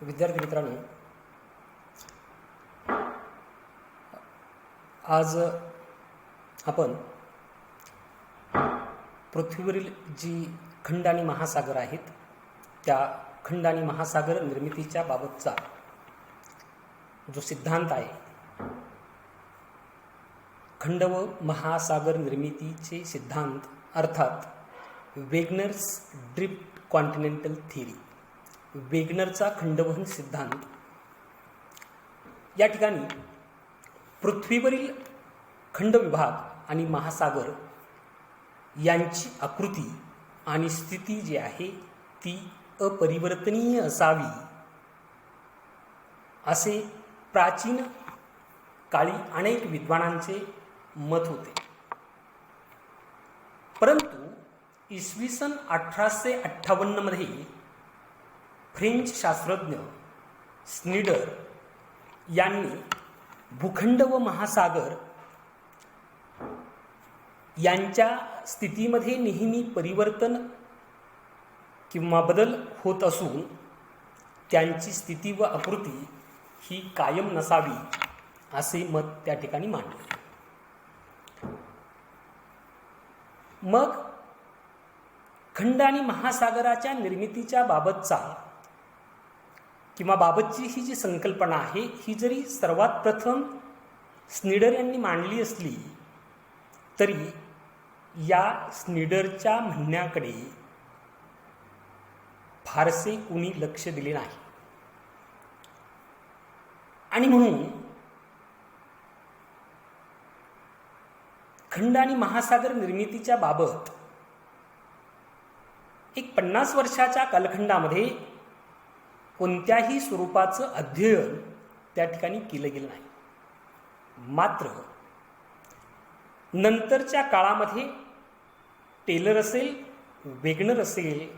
विद्यार्थी मित्रांनो, आज आपण पृथ्वीवरील जी खंड आणि महासागर आहेत त्या खंड आणि महासागर निर्मितीच्या बाबतचा जो सिद्धांत आहे, खंड व महासागर निर्मितीचे सिद्धांत अर्थात वेगनर्स ड्रिफ्ट कॉन्टिनेंटल थिअरी, वेगनरचा खंडवहन सिद्धांत, या ठिकाणी पृथ्वीवरील खंडविभाग आणि महासागर यांची आकृती आणि स्थिती जी आहे ती अपरिवर्तनीय असावी असे प्राचीन काळी अनेक विद्वानांचे मत होते. परंतु इसवी सन 1858 मध्ये फ्रेंच शास्त्रज्ञ स्नीडर यांनी भूखंड व महासागर यांच्या स्थितीमध्ये नेहमी परिवर्तन किंवा बदल होत असून त्यांची स्थिती व आकृती ही कायम नसावी असे मत त्या ठिकाणी मांडले. मग खंड आणि महासागराच्या निर्मितीच्या बाबतची ही जी संकल्पना आहे ही जरी सर्वात प्रथम स्नीडर यांनी मांडली असली तरी या स्नीडरच्या म्हणण्याकडे फारसे कुणी लक्ष दिले नाही. आणि म्हणून खंड आणि महासागर निर्मितीच्या बाबत एक 50 वर्षाच्या कालखंडामध्ये कोणत्याही स्वरूपाचं अध्ययन त्या ठिकाणी केलं गेलं नाही. मात्र नंतरच्या काळामध्ये टेलर असेल, वेगनर असेल,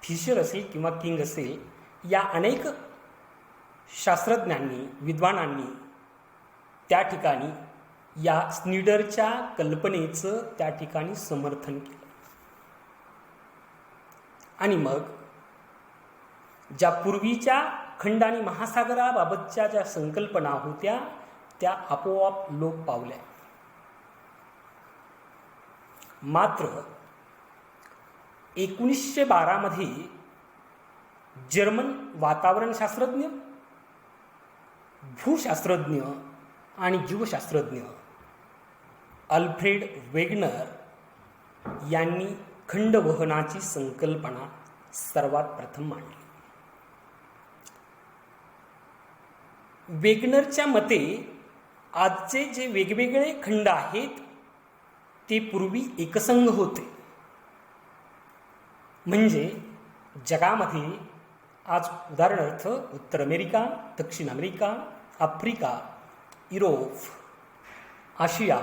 फिशर असेल किंवा किंग असेल, या अनेक शास्त्रज्ञांनी, विद्वानांनी त्या ठिकाणी या स्नीडरच्या कल्पनेचं त्या ठिकाणी समर्थन केलं. आणि मग ज्या पूर्वीच्या खंड आणि महासागराबाबतच्या ज्या संकल्पना होत्या त्या आपोआप लोप पावल्या. मात्र 1912 मध्ये जर्मन वातावरणशास्त्रज्ञ, भूशास्त्रज्ञ आणि जीवशास्त्रज्ञ अल्फ्रेड वेगनर यांनी खंडवहनाची संकल्पना सर्वात प्रथम मांडली. वेगनरच्या मते आजचे जे वेगवेगळे खंड आहेत ते पूर्वी एकसंघ होते. म्हणजे जगामध्ये आज उदाहरणार्थ उत्तर अमेरिका, दक्षिण अमेरिका, आफ्रिका, युरोप, आशिया,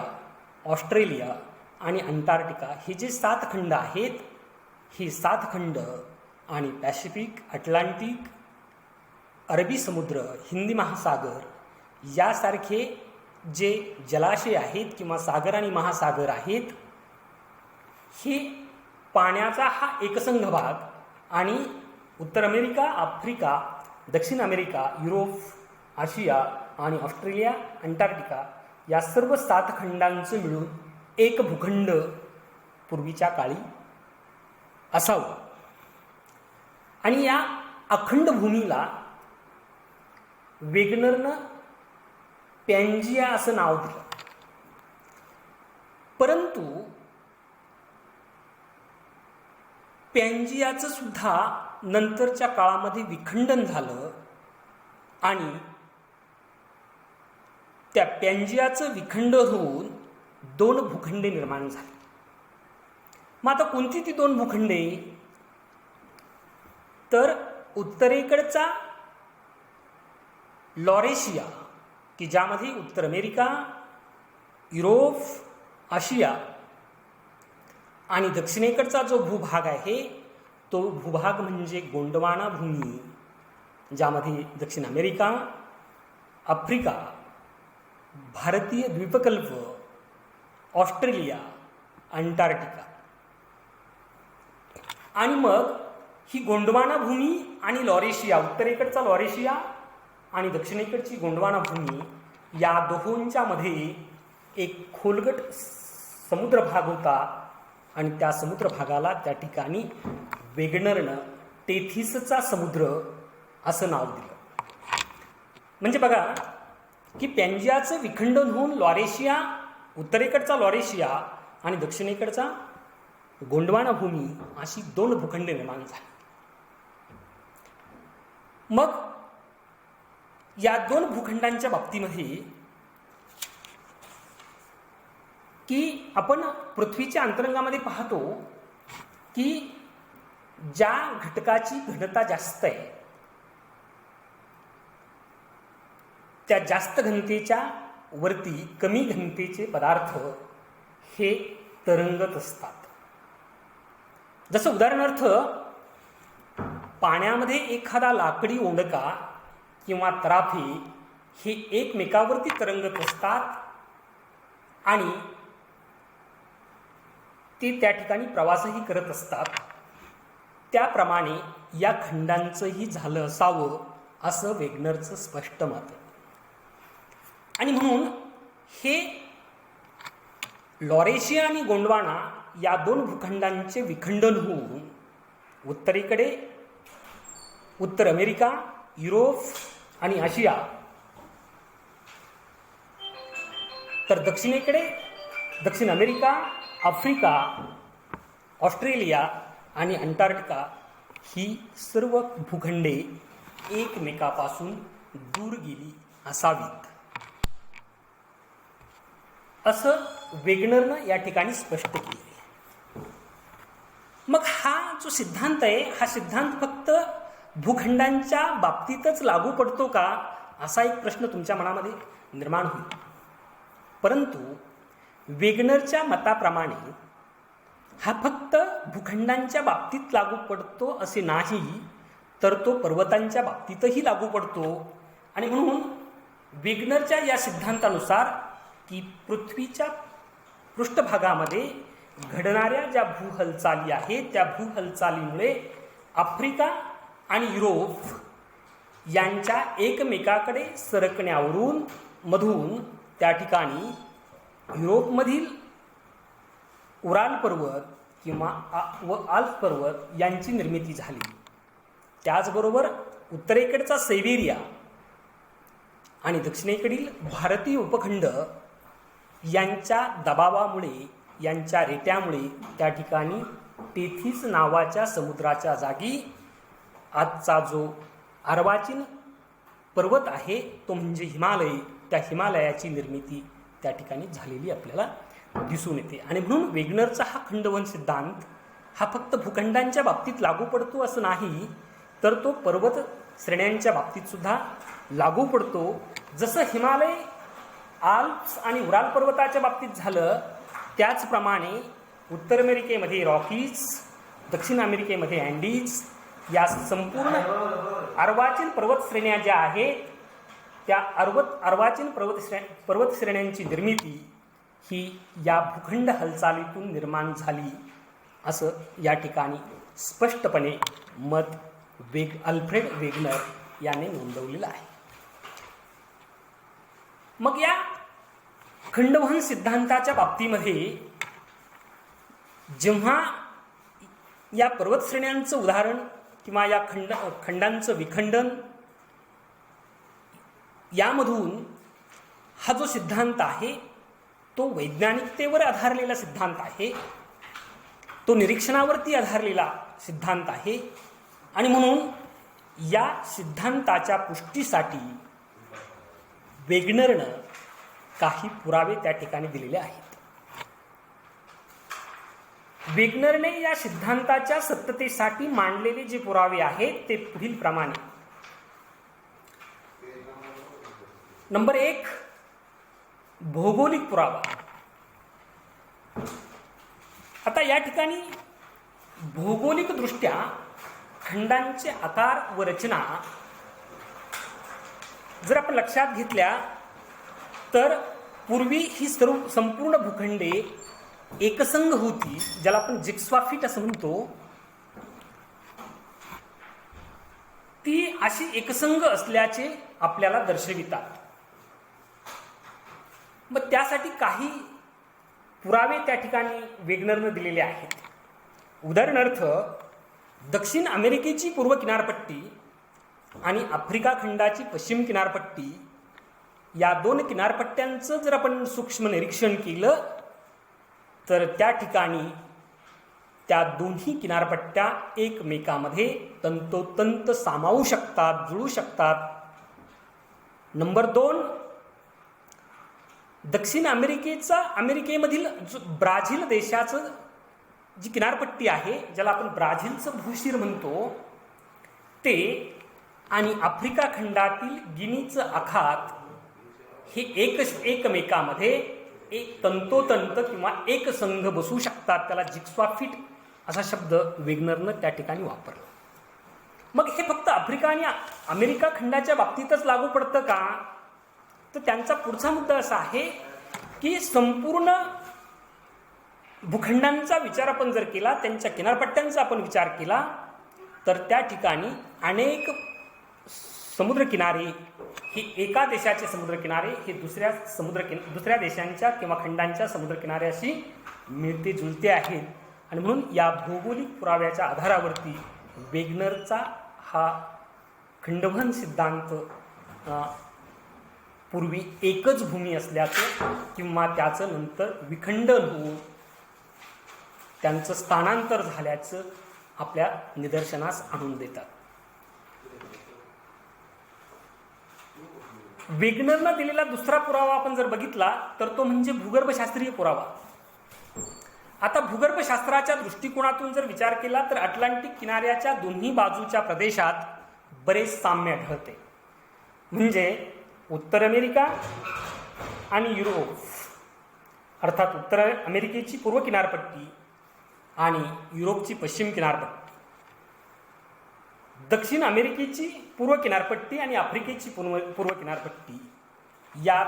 ऑस्ट्रेलिया आणि अंटार्क्टिका हे जे 7 खंड आहेत, हे 7 खंड आणि पॅसिफिक, अटलांटिक, अरबी समुद्र, हिंदी महासागर यासारखे जे जलाशय आहेत किंवा सागर आणि महासागर आहेत, हे पाण्याचा हा एकसंघ भाग आणि उत्तर अमेरिका, आफ्रिका, दक्षिण अमेरिका, युरोप, आशिया आणि ऑस्ट्रेलिया, अंटार्क्टिका या सर्व 7 खंडांचं मिळून एक भूखंड पूर्वीच्या काळी असावं. आणि या अखंड भूमीला वेगनरनं पॅन्जिया असं नाव दिलं. परंतु पॅन्जियाचं सुद्धा नंतरच्या काळामध्ये विखंडन झालं आणि त्या पॅन्जियाचं विखंड होऊन 2 भूखंडे निर्माण झाली. मग आता कोणती ती 2 भूखंडे? तर उत्तरेकडचा लॉरेशिया की ज्यामध्ये उत्तर अमेरिका, युरोप, आशिया आणि दक्षिणेकडचा जो भूभाग आहे तो भूभाग म्हणजे गोंडवाना भूमी, ज्यामध्ये दक्षिण अमेरिका, आफ्रिका, भारतीय द्वीपकल्प, ऑस्ट्रेलिया, अंटार्क्टिका आणि मग ही गोंडवाना भूमी आणि लॉरेशिया, उत्तरेकडचा लॉरेशिया आणि दक्षिणेकडची गोंडवाना भूमी, या दोहोंच्या मध्ये एक खोलगट समुद्र भाग होता आणि त्या समुद्र भागाला त्या ठिकाणी वेगनरनं टेथिसचा समुद्र असं नाव दिलं. म्हणजे बघा की पॅंजियाचं विखंडन होऊन लॉरेशिया, उत्तरेकडचा लॉरेशिया आणि दक्षिणेकडचा गोंडवाना भूमी अशी दोन भूखंड निर्माण झाली. मग या दोन भूखंडांच्या बाबतीमध्ये की आपण पृथ्वीच्या अंतरंगामध्ये पाहतो की ज्या घटकाची घनता जास्त आहे त्या जास्त घनतेच्या वरती कमी घनतेचे पदार्थ हे तरंगत असतात. जसं उदाहरणार्थ पाण्यामध्ये एखादा लाकडी ओंडका किंवा तराफे हे एकमेकावरती तरंगत असतात आणि ते त्या ठिकाणी प्रवासही करत असतात. त्याप्रमाणे या खंडांचंही झालं असावं असं वेगनरचं स्पष्ट मत आहे. आणि म्हणून हे लॉरेशिया आणि गोंडवाना या दोन भूखंडांचे विखंडन होऊन उत्तरेकडे उत्तर अमेरिका, युरोप आणि आशिया, तर दक्षिणेकडे दक्षिण अमेरिका, आफ्रिका, ऑस्ट्रेलिया आणि अंटार्क्टिका ही सर्व भूखंडे एकमेकापासून दूर गेली असावीत असं वेगनरनं या ठिकाणी स्पष्ट केले. मग हा जो सिद्धांत आहे हा सिद्धांत फक्त भूखंडांच्या बाबतीतच लागू पडतो का असा एक प्रश्न तुमच्या मनामध्ये निर्माण होईल. परंतु वेगनरच्या मताप्रमाणे हा फक्त भूखंडांच्या बाबतीत लागू पडतो असे नाही, तर तो पर्वतांच्या बाबतीतही लागू पडतो. आणि म्हणून वेगनरच्या या सिद्धांतानुसार की पृथ्वीच्या पृष्ठभागामध्ये घडणाऱ्या ज्या भूहलचाली आहेत त्या भूहलचालीमुळे आफ्रिका आणि युरोप यांच्या एकमेकाकडे सरकण्यावरून मधून त्या ठिकाणी युरोपमधील उराल पर्वत किंवा आल्प्स पर्वत यांची निर्मिती झाली. त्याचबरोबर उत्तरेकडचा सायबेरिया आणि दक्षिणेकडील भारतीय उपखंड यांच्या दबावामुळे, यांच्या रेट्यामुळे त्या ठिकाणी टेथिस नावाच्या समुद्राच्या जागी आजचा जो अर्वाचीन पर्वत आहे तो म्हणजे हिमालय, त्या हिमालयाची निर्मिती त्या ठिकाणी झालेली आपल्याला दिसून येते. आणि म्हणून वेगनरचा हा खंडवन सिद्धांत हा फक्त भूखंडांच्या बाबतीत लागू पडतो असं नाही, तर तो पर्वत श्रेण्यांच्या बाबतीत सुद्धा लागू पडतो. जसं हिमालय, आल्प्स आणि उराल पर्वताच्या बाबतीत झालं त्याचप्रमाणे उत्तर अमेरिकेमध्ये रॉकीज, दक्षिण अमेरिकेमध्ये अँडीज या संपूर्ण अर्वाचीन पर्वतश्रेण्या ज्या आहेत त्या अर्वाचीन पर्वतश्रेण्यांची निर्मिती ही या भूखंड हालचालीतून निर्माण झाली असं या ठिकाणी स्पष्टपणे मत अल्फ्रेड वेगनर याने नोंदवलेलं आहे. मग या खंडवहन सिद्धांताच्या बाबतीमध्ये जेव्हा या पर्वतश्रेण्यांचं उदाहरण किंवा या खंडांचं विखंडन यामधून हा जो सिद्धांत आहे तो वैज्ञानिकतेवर आधारलेला सिद्धांत आहे, तो निरीक्षणावरती आधारलेला सिद्धांत आहे. आणि म्हणून या सिद्धांताच्या पुष्टीसाठी वेगनरनं काही पुरावे त्या ठिकाणी दिलेले आहेत. वेगनरने या सिद्धांताच्या सत्यतेसाठी मांडलेले जे पुरावे आहेत ते पुढील प्रमाणे. नंबर 1, भौगोलिक पुरावा. आता या ठिकाणी भौगोलिकदृष्ट्या खंडांचे आकार व रचना जर आपण लक्षात घेतल्या तर पूर्वी ही संपूर्ण भूखंडे एकसंघ होती, ज्याला आपण जिग्स्वा फिट असं म्हणतो. ती अशी एकसंघ असल्याचे आपल्याला दर्शवितात. मग त्यासाठी काही पुरावे त्या ठिकाणी वेगनरनं दिलेले आहेत. उदाहरणार्थ, दक्षिण अमेरिकेची पूर्व किनारपट्टी आणि आफ्रिका खंडाची पश्चिम किनारपट्टी या दोन किनारपट्ट्यांचं जर आपण सूक्ष्म निरीक्षण केलं तर त्या ठिकाणी त्या दोन्ही किनारपट्ट्या एकमेकामध्ये तंतोतंत सामावू शकतात, जुळू शकतात. नंबर 2, दक्षिण अमेरिकेमधील ब्राझील देशाचं जी किनारपट्टी आहे, ज्याला आपण ब्राझीलचं भूशिर म्हणतो, ते आणि आफ्रिका खंडातील गिनीचं आखात हे एकमेकामध्ये एक तंतोतंत किंवा एक संघ बसू शकतात. त्याला जिग्सॉ फिट असा शब्द वेगनरनं त्या ठिकाणी वापरला. मग हे फक्त आफ्रिका आणि अमेरिका खंडाच्या बाबतीतच लागू पडतं का? तर त्यांचा पुढचा मुद्दा असा आहे की संपूर्ण भूखंडांचा विचार आपण जर केला, त्यांच्या किनारपट्ट्यांचा आपण विचार केला, तर त्या ठिकाणी अनेक समुद्रकिनारे हे एका देशाचे समुद्रकिनारे हे दुसऱ्या देशांच्या किंवा खंडांच्या समुद्रकिनाऱ्याशी मिळते जुळते आहेत. आणि म्हणून या भौगोलिक पुराव्याच्या आधारावरती वेगनरचा हा खंडवहन सिद्धांत पूर्वी एकच भूमी असल्याचं किंवा त्याचं नंतर विखंडन होऊन त्यांचं स्थानांतर झाल्याचं आपल्या निदर्शनास आणून देतात. वेगनरनं दिलेला दुसरा पुरावा आपण जर बघितला तर तो म्हणजे भूगर्भशास्त्रीय पुरावा. आता भूगर्भशास्त्राच्या दृष्टिकोनातून जर विचार केला तर अटलांटिक किनाऱ्याच्या दोन्ही बाजूच्या प्रदेशात बरेच साम्य आढळते. म्हणजे उत्तर अमेरिका आणि युरोप, अर्थात उत्तर अमेरिकेची पूर्व किनारपट्टी आणि युरोपची पश्चिम किनारपट्टी, दक्षिण अमेरिकेची पूर्व किनारपट्टी आणि आफ्रिकेची पूर्व किनारपट्टी, या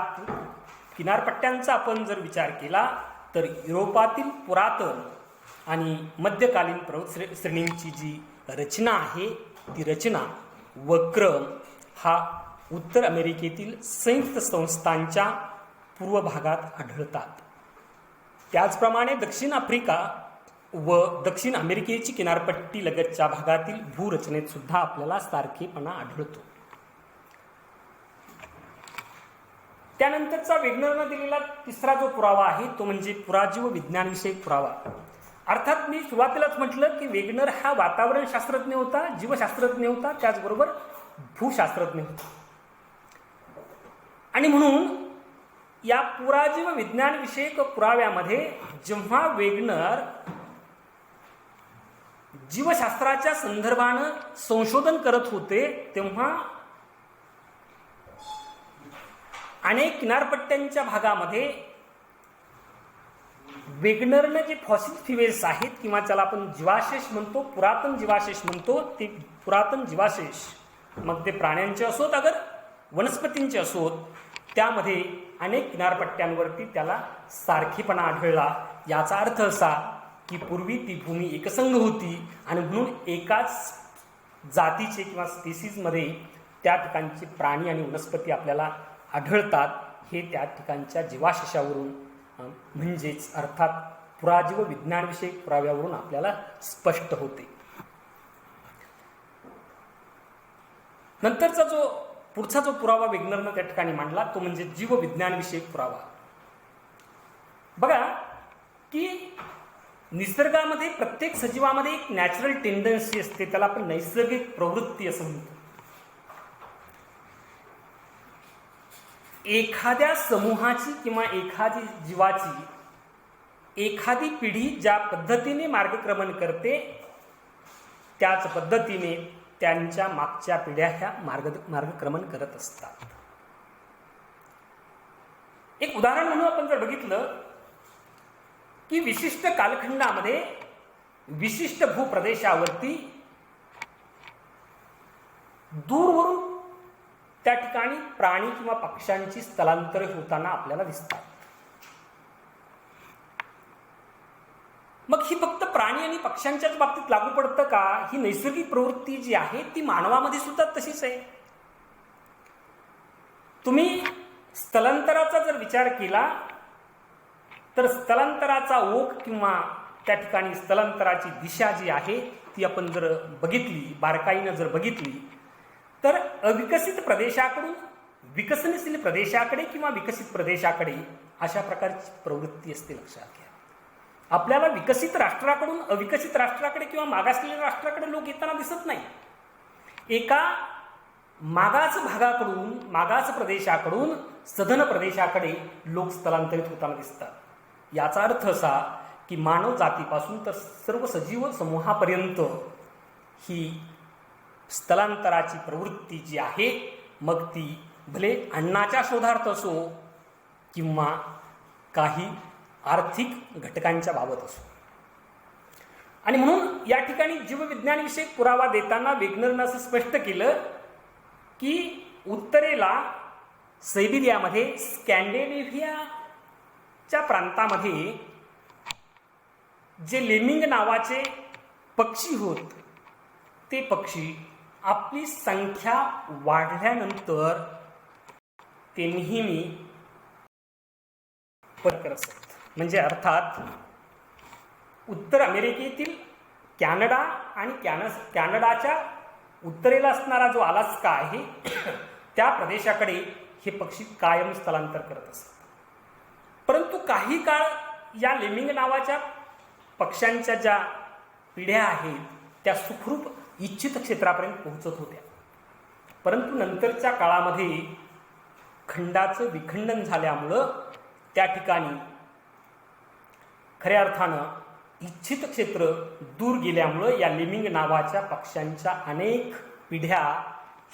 किनारपट्ट्यांचा आपण जर विचार केला तर युरोपातील पुरातन आणि मध्यकालीन पर्वत श्रेणींची जी रचना आहे ती रचना व क्रम हा उत्तर अमेरिकेतील संयुक्त संस्थांच्या पूर्व भागात आढळतात. त्याचप्रमाणे दक्षिण आफ्रिका व दक्षिण अमेरिकेची किनारपट्टी लगतच्या भागातील भूरचनेत सुद्धा आपल्याला सारखेपणा आढळतो. त्यानंतरचा वेगनरनं दिलेला तिसरा जो पुरावा आहे तो म्हणजे पुराजीव विज्ञानविषयक पुरावा. अर्थात मी सुरुवातीलाच म्हटलं की वेगनर हा वातावरण शास्त्रज्ञ होता, जीवशास्त्रज्ञ होता, त्याचबरोबर भूशास्त्रज्ञ होता. आणि म्हणून या पुराजीव विज्ञानविषयक पुराव्यामध्ये जेव्हा वेगनर जीवशास्त्राच्या संदर्भानं संशोधन करत होते तेव्हा अनेक किनारपट्ट्यांच्या भागामध्ये वेगनरनं जे फॉसिल फ्युएल्स आहेत किंवा त्याला आपण जीवाशेष म्हणतो, पुरातन जीवाशेष म्हणतो, ते पुरातन जीवाशेष मग ते प्राण्यांचे असोत अगर वनस्पतींचे असोत, त्यामध्ये अनेक किनारपट्ट्यांवरती त्याला सारखेपणा आढळला. याचा अर्थ असा की पूर्वी ती भूमी एकसंघ होती आणि म्हणून एकाच जातीचे किंवा स्पेसीजमध्ये त्या ठिकाणचे प्राणी आणि वनस्पती आपल्याला आढळतात. हे त्या ठिकाणच्या जीवाशेषावरून म्हणजेच अर्थात पुराजीव विज्ञानविषयक पुराव्यावरून आपल्याला स्पष्ट होते. नंतरचा पुढचा जो पुरावा वेगनरनं त्या ठिकाणी मांडला तो म्हणजे जीवविज्ञानविषयक पुरावा. बघा की निसर्गामध्ये प्रत्येक सजीवामध्ये एक नॅचरल टेंडन्सी असते, त्याला आपण नैसर्गिक प्रवृत्ती असं म्हणतो. एखाद्या समूहाची किंवा एखादी जीवाची एखादी पिढी ज्या पद्धतीने मार्गक्रमण करते त्याच पद्धतीने त्यांच्या मागच्या पिढ्या ह्या मार्गक्रमण करत असतात. एक उदाहरण म्हणून आपण जर बघितलं की विशिष्ट कालखंडामध्ये विशिष्ट भूप्रदेशावरती दूरवरून त्या ठिकाणी प्राणी किंवा पक्ष्यांची स्थलांतरे होताना आपल्याला दिसतात. मग ही फक्त प्राणी आणि पक्ष्यांच्याच बाबतीत लागू पडतं का? ही नैसर्गिक प्रवृत्ती जी आहे ती मानवामध्ये सुद्धा तशीच आहे. तुम्ही स्थलांतराचा जर विचार केला तर स्थलांतराचा ओघ किंवा त्या ठिकाणी स्थलांतराची दिशा जी आहे ती आपण जर बघितली, बारकाईनं जर बघितली, तर अविकसित प्रदेशाकडून विकसनशील प्रदेशाकडे किंवा विकसित प्रदेशाकडे अशा प्रकारची प्रवृत्ती असते. लक्षात घ्या, आपल्याला विकसित राष्ट्राकडून अविकसित राष्ट्राकडे किंवा मागासलेल्या राष्ट्राकडे लोक येताना दिसत नाही. एका मागास भागाकडून, मागास प्रदेशाकडून सधन प्रदेशाकडे लोक स्थलांतरित होताना दिसतात. याचा अर्थ असा की मानव जातीपासून तर सर्व सजीव समूहापर्यंत ही स्थलांतराची प्रवृत्ती जी आहे, मग ती भले अन्नाच्या शोधार्थ असो किंवा काही आर्थिक घटकांच्या बाबत असो. आणि म्हणून या ठिकाणी जीवविज्ञानविषयक पुरावा देताना वेगनरनं असं स्पष्ट केलं की उत्तरेला सायबेरियामध्ये स्कॅन्डिनेव्हियाच्या प्रांतामध्ये जे लेमिंग नावाचे पक्षी होत, ते पक्षी आपली संख्या वाढल्यानंतर ते नेहमी परत असत. म्हणजे अर्थात उत्तर अमेरिकेतील कॅनडा आणि कॅनडाच्या उत्तरेला असणारा जो अलास्का आहे त्या प्रदेशाकडे हे पक्षी कायम स्थलांतर करत असतात. परंतु काही काळ या लेमिंग नावाच्या पक्ष्यांच्या ज्या पिढ्या आहेत त्या सुखरूप इच्छित क्षेत्रापर्यंत पोहोचत होत्या. परंतु नंतरच्या काळामध्ये खंडाचं विखंडन झाल्यामुळं त्या ठिकाणी खऱ्या अर्थानं इच्छित क्षेत्र दूर गेल्यामुळं या लेमिंग नावाच्या पक्ष्यांच्या अनेक पिढ्या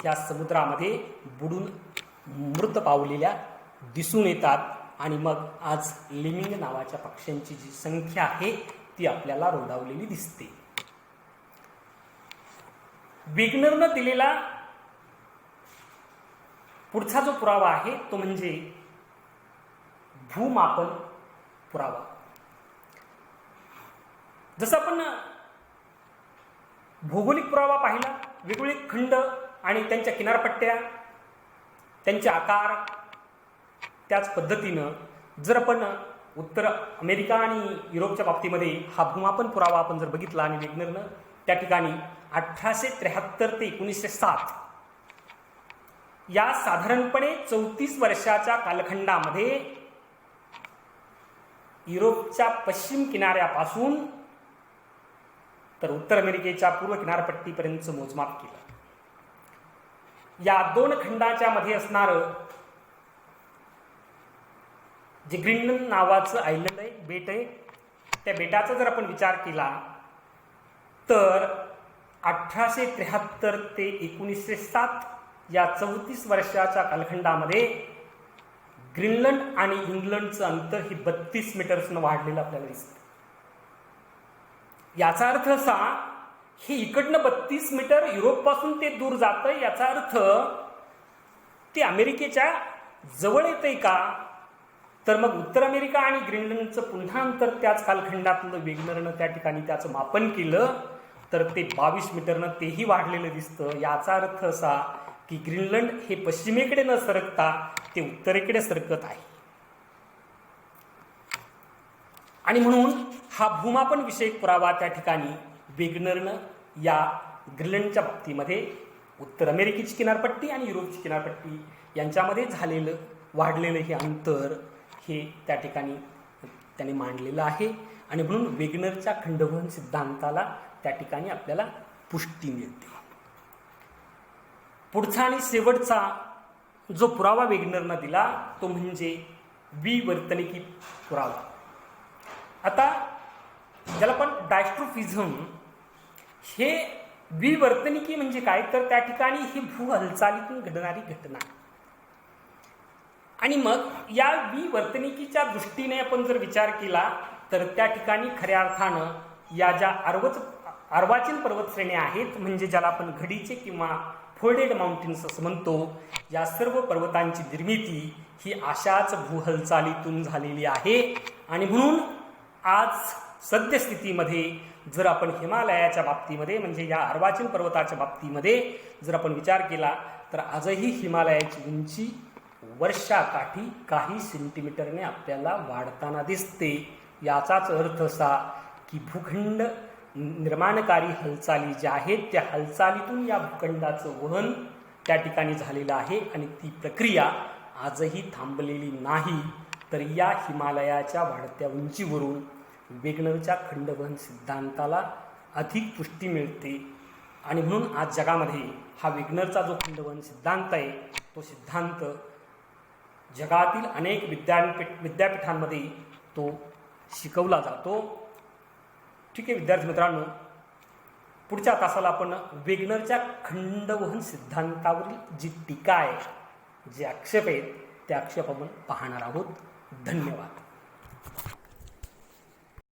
या समुद्रामध्ये बुडून मृत पावलेल्या दिसून येतात. आणि मग आज लेमिंग नावाच्या पक्ष्यांची जी संख्या आहे ती आपल्याला रोडावलेली दिसते. वेगनरनं दिलेला पुढचा जो पुरावा आहे तो म्हणजे भूमापन पुरावा. जसं आपण भौगोलिक पुरावा पाहिला, वेगवेगळे खंड आणि त्यांच्या किनारपट्ट्या, त्यांचे आकार, त्याच पद्धतीनं जर आपण उत्तर अमेरिका आणि युरोपच्या बाबतीमध्ये हा भूमापन पुरावा आपण जर बघितला आणि वेगनरनं त्या ठिकाणी 1873 ते 1907 या साधारणपणे 34 वर्षाच्या कालखंडामध्ये युरोपच्या पश्चिम किनाऱ्यापासून तर उत्तर अमेरिकेच्या पूर्व किनारपट्टीपर्यंतचं मोजमाप केलं. या दोन खंडाच्या मध्ये असणारं जे ग्रीनलंड नावाचं आयलंड आहे, बेट आहे, त्या बेटाचा जर आपण विचार केला तर 1873 ते 1907 या 34 वर्षाच्या कालखंडामध्ये ग्रीनलंड आणि इंग्लंडचं अंतर ही 32 मीटर्सनं वाढलेलं आपल्याला दिसतं. याचा अर्थ असा, हे इकडनं 32 मीटर युरोपपासून ते दूर जातं. याचा अर्थ ते अमेरिकेच्या जवळ येतंय का? तर मग उत्तर अमेरिका आणि ग्रीनलंडचं पुन्हा अंतर त्याच कालखंडातलं वेगनरनं त्या ठिकाणी त्याचं मापन केलं तर ते 22 मीटरनं तेही वाढलेलं दिसतं. याचा अर्थ असा की ग्रीनलंड हे पश्चिमेकडे न सरकता ते उत्तरेकडे सरकत आहे. आणि म्हणून हा भूमापन विषयक पुरावा त्या ठिकाणी वेगनरनं या ग्रीनलंडच्या बाबतीमध्ये उत्तर अमेरिकेची किनारपट्टी आणि युरोपची किनारपट्टी यांच्यामध्ये झालेलं वाढलेलं हे अंतर हे त्या ठिकाणी त्याने मांडलेलं आहे. आणि म्हणून वेगनरच्या खंडवहन सिद्धांताला त्या ठिकाणी आपल्याला पुष्टी मिळते. पुढचा आणि शेवटचा जो पुरावा वेगनरनं दिला तो म्हणजे विवर्तनिकी पुरावा. आता ज्याला आपण डायस्ट्रोफिझम, हे विवर्तनिकी म्हणजे काय तर त्या ठिकाणी ही भू हालचालीतून घडणारी घटना. आणि मग या विवर्तनिकीच्या दृष्टीने आपण जर विचार केला तर त्या ठिकाणी खऱ्या अर्थानं या ज्या अर्वाचीन पर्वतश्रेण्या आहेत, म्हणजे ज्याला आपण घडीचे किंवा फोल्डेड माउंटेन्स असं म्हणतो, या सर्व पर्वतांची निर्मिती ही अशाच भूहलचालीतून झालेली आहे. आणि म्हणून आज सद्यस्थितीमध्ये जर आपण हिमालयाच्या बाबतीमध्ये म्हणजे या अर्वाचीन पर्वताच्या बाबतीमध्ये जर आपण विचार केला तर आजही हिमालयाची उंची वर्षाकाठी काही सेंटीमीटरने आपल्याला वाढताना दिसते. याचाच अर्थ असा की भूखंड निर्माणकारी हालचाली ज्या आहेत त्या हालचालीतून या भूखंडाचं वहन त्या ठिकाणी झालेलं आहे आणि ती प्रक्रिया आजही थांबलेली नाही. तर या हिमालयाच्या वाढत्या उंचीवरून वेगनरच्या खंडवहन सिद्धांताला अधिक पुष्टी मिळते आणि म्हणून आज जगामध्ये हा वेगनरचा जो खंडवहन सिद्धांत आहे तो सिद्धांत जगातील अनेक विद्यापीठांमध्ये तो शिकवला जातो. ठीक आहे विद्यार्थी मित्रांनो, पुढच्या तासाला आपण वेगनरच्या खंडवहन सिद्धांतावरील जी टीका आहे, जे आक्षेप आहेत ते आक्षेप आपण पाहणार आहोत. धन्यवाद.